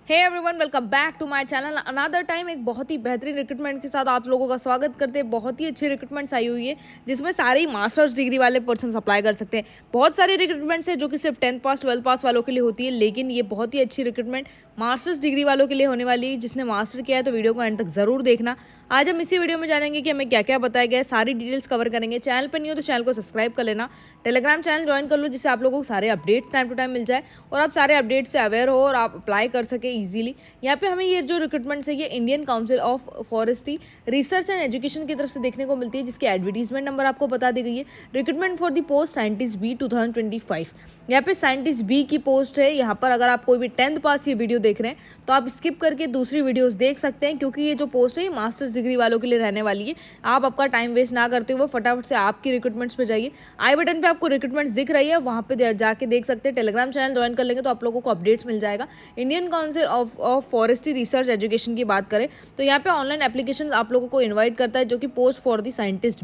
Hey everyone, welcome back to my channel another time. एक बहुत ही बेहतरीन रिक्रूटमेंट के साथ आप लोगों का स्वागत करते हैं। बहुत ही अच्छी रिक्रूटमेंट्स आई हुई है जिसमें सारे ही मास्टर्स डिग्री वाले पर्सन अप्लाई कर सकते हैं। बहुत सारी रिक्रूटमेंट्स है जो कि सिर्फ 10th पास 12th पास वालों के लिए होती है, लेकिन ये बहुत ही अच्छी रिक्रूटमेंट मास्टर्स डिग्री वालों के लिए होने वाली है। जिसने मास्टर किया है तो वीडियो को एंड तक जरूर देखना। आज हम इसी वीडियो में जानेंगे कि हमें क्या क्या बताया गया है, सारी डिटेल्स कवर करेंगे। चैनल पर नहीं हो तो चैनल को सब्सक्राइब कर लेना, टेलीग्राम चैनल ज्वाइन कर लो जिससे आप लोगों को सारे अपडेट्स टाइम टू टाइम मिल जाए और आप सारे अपडेट्स से अवेयर हो और आप अप्लाई कर सके ईजिली। यहाँ पे हमें ये जो रिक्रूटमेंट्स है ये Indian council of forestry research and education की तरफ से देखने को मिलती है, जिसकी एडवर्टीजमेंट नंबर आपको बता दी गई है। Recruitment for the post scientist B 2025। यहाँ पे साइंटिस्ट बी की पोस्ट है। यहाँ पर अगर आप कोई भी 10th पास ये वीडियो देख रहे हैं तो आप स्किप करके दूसरी वीडियोस देख सकते हैं, क्योंकि ये जो पोस्ट है ये मास्टर्स डिग्री वालों के लिए रहने वाली है। आप आपका टाइम वेस्ट ना करते हुए फटाफट से आपकी रिक्रूटमेंट्स पे जाइए। आई बटन पे आपको रिक्रूटमेंट्स दिख रही है, वहाँ पे जाके देख सकते हैं। टेलीग्राम चैनल ज्वाइन कर लेंगे तो आप लोगों को अपडेट्स मिल जाएगा। Indian council of forestry research education की बात करें तो यहाँ पे ऑनलाइन एप्लीकेशन आप लोगों को इनवाइट करता है, जो कि post for the scientist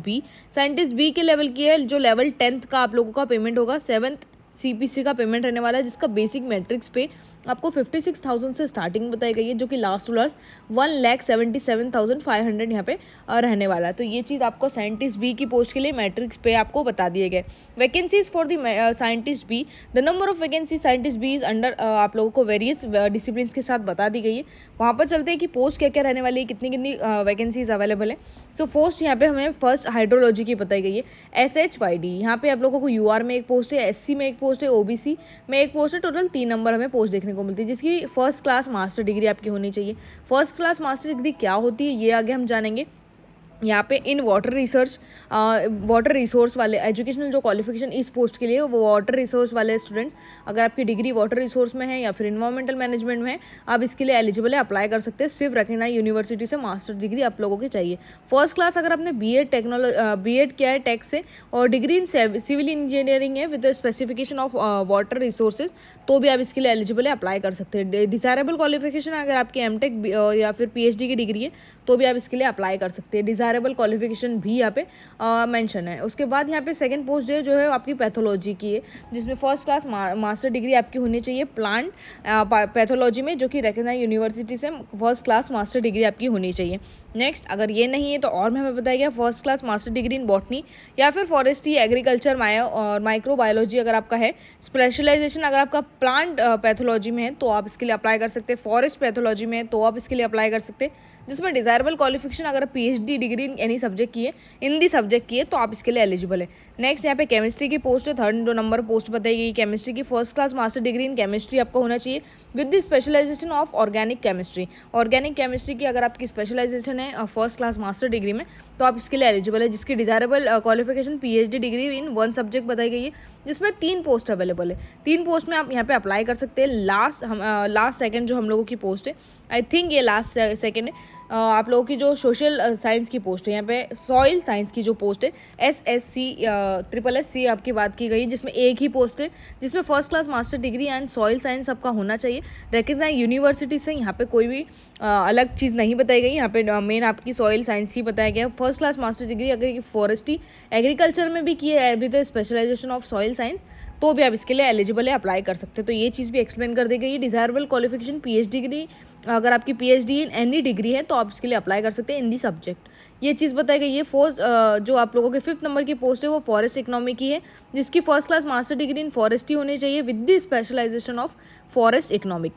B के लेवल की है। जो लेवल 10th का आप लोगों का पेमेंट होगा, 7th CPC का पेमेंट रहने वाला है, जिसका बेसिक मैट्रिक्स पे आपको 56,000 से स्टार्टिंग बताई गई है, जो कि लास्ट टू लास्ट 1,77,500 यहाँ पे रहने वाला है। तो ये चीज़ आपको साइंटिस्ट बी की पोस्ट के लिए मैट्रिक्स पे आपको बता दिए गए। Vacancies for the scientist B, the number of vacancy scientist B is under, आप लोगों को वेरियस डिसिप्लिन के साथ बता दी गई है। वहाँ पर चलते हैं कि पोस्ट क्या क्या रहने वाली है, कितनी कितनी वैकेंसीज अवेलेबल है। सो पोस्ट यहाँ पे हमें फर्स्ट हाइड्रोलॉजी की बताई गई है, SHYD। यहाँ पे आप लोगों को UR में एक पोस्ट है, SC में एक पोस्ट है, OBC में एक पोस्ट है। टोटल 3 नंबर हमें पोस्ट देखने को मिलती है, जिसकी फर्स्ट क्लास मास्टर डिग्री आपकी होनी चाहिए। फर्स्ट क्लास मास्टर डिग्री क्या होती है ये आगे हम जानेंगे। यहाँ पे इन वाटर रिसोर्स वाले एजुकेशनल जो क्वालिफिकेशन इस पोस्ट के लिए, वो वाटर रिसोर्स वाले स्टूडेंट्स, अगर आपकी डिग्री वाटर रिसोर्स में है या फिर इन्वायरमेंटल मैनेजमेंट में है, आप इसके लिए एलिजिबल है, अप्लाई कर सकते हैं। सिर्फ रखना यूनिवर्सिटी से मास्टर डिग्री आप लोगों की चाहिए। फर्स्ट क्लास अगर आपने बीएड किया है टेक से और डिग्री इन सिविल इंजीनियरिंग है with specification of water resources, तो भी आप इसके लिए एलिजिबल है, अप्लाई कर सकते हैं। डिजायरेबल क्वालिफिकेशन अगर आपकी MTech या फिर PhD की डिग्री है तो भी आप इसके लिए अप्लाई कर सकते हैं। डिजायरेबल क्वालिफिकेशन भी यहाँ पे मेंशन है। उसके बाद यहाँ पे सेकंड पोस्ट जो है आपकी पैथोलॉजी की है, जिसमें फर्स्ट क्लास मास्टर डिग्री आपकी होनी चाहिए प्लांट पैथोलॉजी में, जो कि रिकॉग्नाइज्ड यूनिवर्सिटी से फर्स्ट क्लास मास्टर डिग्री आपकी होनी चाहिए। नेक्स्ट, अगर ये नहीं है तो और में हमें बताया गया first class master degree in botany या फिर फॉरेस्ट्री, एग्रीकल्चर और माइक्रोबायोलॉजी अगर आपका है। स्पेशलाइजेशन अगर आपका प्लांट पैथोलॉजी में है तो आप इसके लिए अप्लाई कर सकते हैं। फॉरेस्ट पैथोलॉजी में है तो आप इसके लिए अप्लाई कर सकते हैं। जिसमें डिजायरेबल क्वालिफिकेशन अगर PhD degree in any subject की है, इन दी सब्जेक्ट की है, तो आप इसके लिए एलिजिबल है। नेक्स्ट, यहाँ पे केमिस्ट्री की पोस्ट है, 3rd नंबर पोस्ट बताई गई। केमिस्ट्री की first class master degree in chemistry आपको होना चाहिए with the specialisation of organic chemistry. Organic chemistry की अगर आपकी स्पेशलाइजेशन है फर्स्ट क्लास मास्टर डिग्री में, तो आप इसके लिए एलिजिबल है। जिसकी डिजायरेबल क्वालिफिकेशन PhD डिग्री इन 1 सब्जेक्ट बताई गई है, जिसमें 3 पोस्ट अवेलेबल है। 3 पोस्ट में आप यहाँ पे अप्लाई कर सकते हैं। लास्ट सेकंड जो हम लोगों की पोस्ट है, आई थिंक ये लास्ट सेकंड है, आप लोगों की जो सोशल साइंस की पोस्ट है, यहाँ पे सॉइल साइंस की जो पोस्ट है SSC SSC आपकी बात की गई, जिसमें एक ही पोस्ट है, जिसमें first class master degree and soil science आपका होना चाहिए रिकॉग्नाइज्ड यूनिवर्सिटी से। यहाँ पे कोई भी अलग चीज़ नहीं बताई गई, यहाँ पे मेन आपकी सॉइल साइंस ही बताया गया है। फर्स्ट क्लास मास्टर डिग्री अगर फॉरेस्ट्री एग्रीकल्चर में भी की है with specialisation of soil science, तो भी आप इसके लिए एलिजिबल है, अप्लाई कर सकते हैं। तो ये चीज़ भी एक्सप्लेन कर दी गई है। डिजायरेबल क्वालिफिकेशन PhD डिग्री, अगर आपकी PhD इन एनी डिग्री है तो आप इसके लिए अप्लाई कर सकते हैं इन दी सब्जेक्ट। ये चीज़ बताई गई है। जो आप लोगों के 5th नंबर की पोस्ट है वो फॉरेस्ट इकोनॉमी की है, जिसकी first class master degree in forestry होनी चाहिए with the specialisation of forest economic.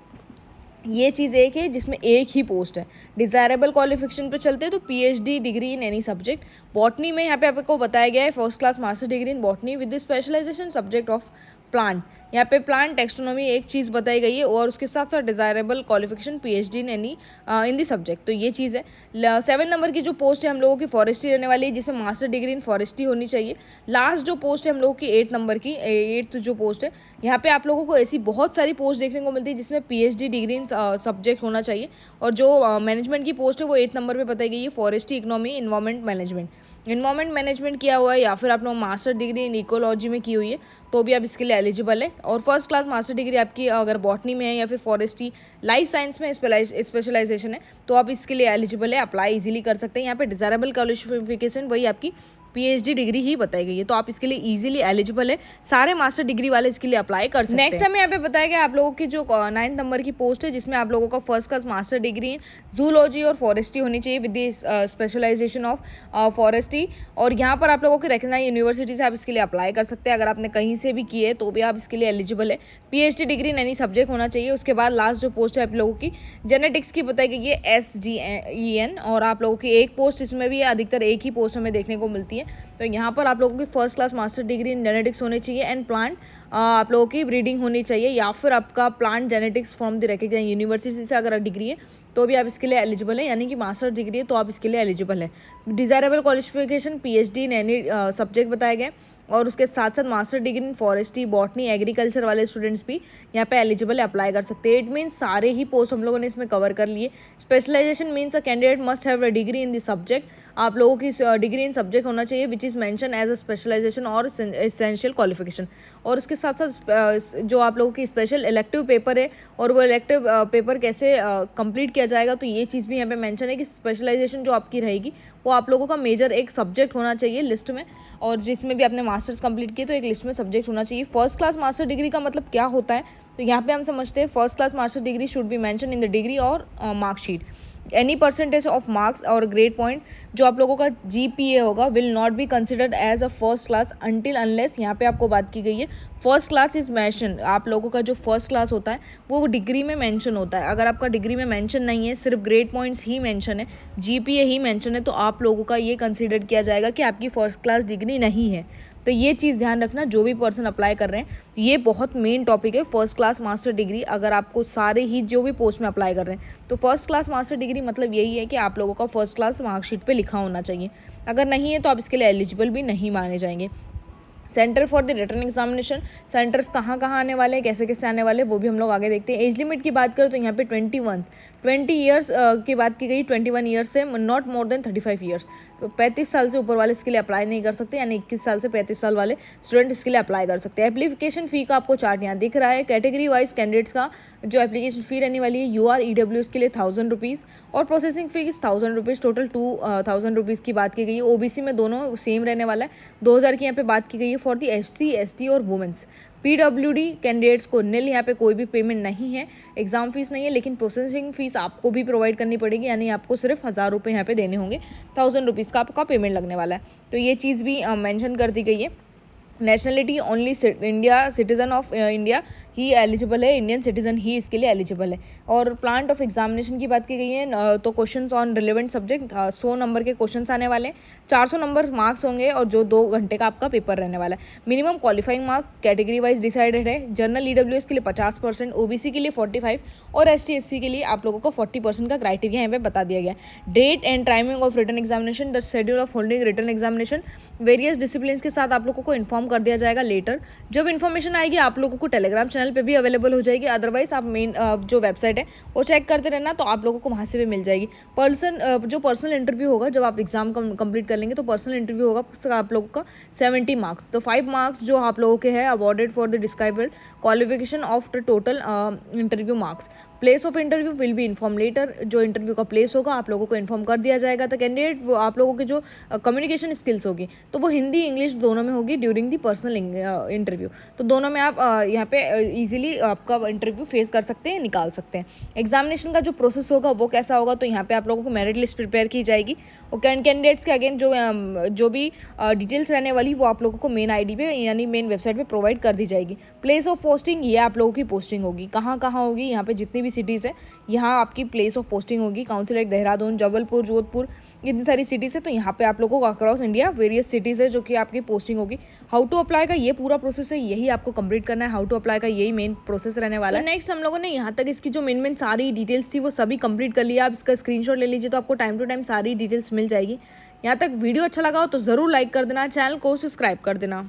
ये चीज़ एक है जिसमें एक ही पोस्ट है। डिजायरेबल क्वालिफिकेशन पे चलते हैं तो PhD degree in any subject. Botany में यहाँ पे आपको बताया गया है first class master degree in botany with the specialisation subject of plant. यहाँ पे प्लांट टेक्सोनॉमी एक चीज़ बताई गई है और उसके साथ साथ desirable qualification PhD in any in the subject. तो ये चीज़ है। 7 नंबर की जो पोस्ट है हम लोगों की फॉरेस्ट्री रहने वाली है, जिसमें मास्टर डिग्री इन फॉरेस्ट्री होनी चाहिए। लास्ट जो पोस्ट है हम लोगों की 8 नंबर की 8th जो पोस्ट है, यहाँ पे आप लोगों को ऐसी बहुत सारी पोस्ट देखने को मिलती है जिसमें PhD डिग्री इन सब्जेक्ट होना चाहिए। और जो मैनेजमेंट की पोस्ट है वो 8 नंबर पे बताई गई है, फॉरेस्ट्री इकोनॉमी इन्वायरमेंट मैनेजमेंट किया हुआ है या फिर आप लोग मास्टर डिग्री इन इकोलॉजी में की हुई है, तो भी आप इसके लिए एलिजिबल है। और फर्स्ट क्लास मास्टर डिग्री आपकी अगर बॉटनी में है या फिर फॉरेस्ट्री लाइफ साइंस में स्पेशलाइजेशन है, तो आप इसके लिए एलिजिबल है, अप्लाई इजीली कर सकते हैं। यहाँ पे डिजायरेबल क्वालिफिकेशन वही आपकी PhD डिग्री ही बताई गई है। तो आप इसके लिए ईजिली एलिजिबल है, सारे मास्टर डिग्री वाले इसके लिए अप्लाई कर सकते हैं। नेक्स्ट हमें यहाँ पे बताया गया आप लोगों की जो 9th नंबर की पोस्ट है, जिसमें आप लोगों का first class master degree in zoology और फॉरेस्ट्री होनी चाहिए with the specialisation of forestry. और यहाँ पर आप लोगों की रिकग्नाइज यूनिवर्सिटी से आप इसके लिए अप्लाई कर सकते हैं। अगर आपने कहीं से भी की है तो भी आप इसके लिए एलिजिबल है। PhD degree in any subject होना चाहिए। उसके बाद लास्ट जो पोस्ट है आप लोगों की जेनेटिक्स की बताई गई है SGEN, और आप लोगों की एक पोस्ट इसमें भी अधिकतर एक ही पोस्ट हमें देखने को मिलती है। तो यहाँ पर आप लोगों की first class master degree in genetics होनी चाहिए एंड प्लांट आप लोगों की ब्रीडिंग होनी चाहिए, या फिर आपका plant genetics from the recognised university से अगर डिग्री है तो भी आप इसके लिए एलिजिबल है, यानी कि मास्टर डिग्री है तो आप इसके लिए एलिजिबल है। डिजायरेबल क्वालिफिकेशन PhD इन एनी सब्जेक्ट बताए गए, और उसके साथ साथ master degree in forestry, botany, agriculture वाले स्टूडेंट्स भी यहाँ पे एलिजिबल है, अप्लाई कर सकते हैं। इट मीन्स सारे ही पोस्ट हम लोगों ने इसमें कवर कर लिए। Specialisation means a candidate must have a degree in the subject. आप लोगों की डिग्री इन सब्जेक्ट होना चाहिए which is mention as a specialisation और एसेंशियल क्वालिफिकेशन। और उसके साथ साथ जो आप लोगों की स्पेशल इलेक्टिव पेपर है, और वो इलेक्टिव पेपर कैसे कंप्लीट किया जाएगा, तो ये चीज़ भी यहाँ पे मेंशन है कि स्पेशलाइजेशन जो आपकी रहेगी वो आप लोगों का मेजर एक सब्जेक्ट होना चाहिए लिस्ट में, और जिसमें भी आपने मास्टर्स कंप्लीट किए तो एक लिस्ट में सब्जेक्ट होना चाहिए। फर्स्ट क्लास मास्टर डिग्री का मतलब क्या होता है, तो यहाँ पे हम समझते हैं first class master degree should be mention in the degree और marksheet. Any percentage of marks और ग्रेड पॉइंट जो आप लोगों का GPA होगा will not be considered as a first class until unless, यहाँ पे आपको बात की गई है फर्स्ट क्लास इज मेंशन। आप लोगों का जो फर्स्ट क्लास होता है वो डिग्री में मेंशन होता है। अगर आपका डिग्री में मेंशन नहीं है, सिर्फ ग्रेड पॉइंट्स ही मेंशन है, GPA ही मेंशन है, तो आप लोगों का ये कंसिडर किया जाएगा कि आपकी फर्स्ट क्लास डिग्री नहीं है। तो ये चीज़ ध्यान रखना जो भी पर्सन अप्लाई कर रहे हैं, ये बहुत मेन टॉपिक है फर्स्ट क्लास मास्टर डिग्री। अगर आपको सारे ही जो भी पोस्ट में अप्लाई कर रहे हैं तो फर्स्ट क्लास मास्टर डिग्री मतलब यही है कि आप लोगों का फर्स्ट क्लास मार्कशीट पे लिखा होना चाहिए। अगर नहीं है तो आप इसके लिए एलिजिबल भी नहीं माने जाएंगे। Centre for the return examination, centres कहाँ कहाँ आने वाले हैं, कैसे कैसे आने वाले हैं, वो भी हम लोग आगे देखते हैं। एज लिमिट की बात करें तो यहाँ पे 20 ईयर्स की बात की गई, 21 ईयर्स से नॉट मोर देन 35 ईयर्स। तो 35 साल से ऊपर वाले इसके लिए अप्लाई नहीं कर सकते, यानी 21 साल से 35 साल वाले स्टूडेंट इसके लिए अप्लाई कर सकते हैं। एप्लीकेशन फ़ी का आपको चार्ट यहाँ दिख रहा है। कैटेगरी वाइज कैंडिडेट्स का जो एप्लीकेशन फ़ी रहने वाली है, UR EWS के लिए 1000 रुपीज़ और processing fee 1000 rupees, total 2000 rupees की बात की गई है। OBC में दोनों सेम रहने वाला है, 2000 की यहाँ पे बात की गई है फॉर दी SC ST और वुमेंस। PWD कैंडिडेट्स को निल, यहाँ पे कोई भी पेमेंट नहीं है, एग्जाम फीस नहीं है, लेकिन प्रोसेसिंग फीस आपको भी प्रोवाइड करनी पड़ेगी, यानी आपको सिर्फ 1000 रुपये यहाँ पे देने होंगे, 1000 रुपीज़ का आपका पेमेंट लगने वाला है। तो ये चीज़ भी मेंशन कर दी गई है। Nationality only India, citizen of India he eligible है, इंडियन सिटीजन ही इसके लिए एलिजिबल है। और प्लांट ऑफ एग्जामिनेशन की बात की गई है, तो questions on relevant subject 100 number के क्वेश्चंस आने वाले हैं, 400 नंबर मार्क्स होंगे, और जो 2 घंटे का आपका पेपर रहने वाला है। Minimum qualifying marks category wise decided है। जनरल EWS के लिए 50%, OBC के लिए 45% और ST SC के लिए आप लोगों को 40% का क्राइटेरिया यहाँ पे बता दिया गया। Date and timing of written examination, the schedule of holding written examination various discipline के साथ आप लोगों को इन्फॉर्म कर दिया जाएगा लेटर। जब इन्फॉर्मेशन आएगी आप लोगों को टेलीग्राम चैनल पे भी अवेलेबल हो जाएगी, अदरवाइज आप मेन जो वेबसाइट है वो चेक करते रहना, तो आप लोगों को वहाँ से भी मिल जाएगी। जो पर्सनल इंटरव्यू होगा, जब आप एग्जाम कंप्लीट कर लेंगे तो पर्सनल इंटरव्यू होगा, उसका आप लोगों का 70 मार्क्स, तो 5 मार्क्स जो आप लोगों के हैं awarded for the describable qualification of the total interview marks. Place of interview will be inform letter, जो इंटरव्यू का प्लेस होगा आप लोगों को इन्फॉर्म कर दिया जाएगा। तो कैंडिडेट वो आप लोगों की जो कम्युनिकेशन स्किल्स होगी तो वो हिंदी इंग्लिश दोनों में होगी ड्यूरिंग दी पर्सनल इंटरव्यू, तो दोनों में आप यहाँ पे इजीली आपका इंटरव्यू फेस कर सकते हैं, निकाल सकते हैं। एग्जामिनेशन का जो प्रोसेस होगा वो कैसा होगा, तो यहाँ पे आप लोगों को मेरिट लिस्ट प्रिपेयर की जाएगी, और कैंडिडेट्स के अगेन जो भी डिटेल्स रहने वाली वो आप लोगों को मेन ID पे यानी मेन वेबसाइट पे प्रोवाइड कर दी जाएगी। प्लेस ऑफ पोस्टिंग, ये आप लोगों की पोस्टिंग होगी कहाँ कहाँ होगी, यहाँ पे जितनी भी सिटीज़ है यहाँ आपकी प्लेस ऑफ पोस्टिंग होगी। काउंसिल लाइक देहरादून, जबलपुर, जोधपुर, इतनी सारी सिटीज़ है, तो यहाँ पे आप लोगों को अक्रॉस इंडिया वेरियस सिटीज़ है जो कि आपकी पोस्टिंग होगी। हाउ टू अप्लाई का ये पूरा प्रोसेस है, यही आपको कंप्लीट करना है। हाउ टू अप्लाई का यही मेन प्रोसेस रहने वाला है। नेक्स्ट हम लोगों ने यहाँ तक इसकी जो मेन सारी डिटेल्स थी वो सभी कंप्लीट कर लिया। आप इसका स्क्रीनशॉट ले लीजिए तो आपको टाइम टू टाइम सारी डिटेल्स मिल जाएगी। यहाँ तक वीडियो अच्छा लगा हो तो ज़रूर लाइक कर देना, चैनल को सब्सक्राइब कर देना।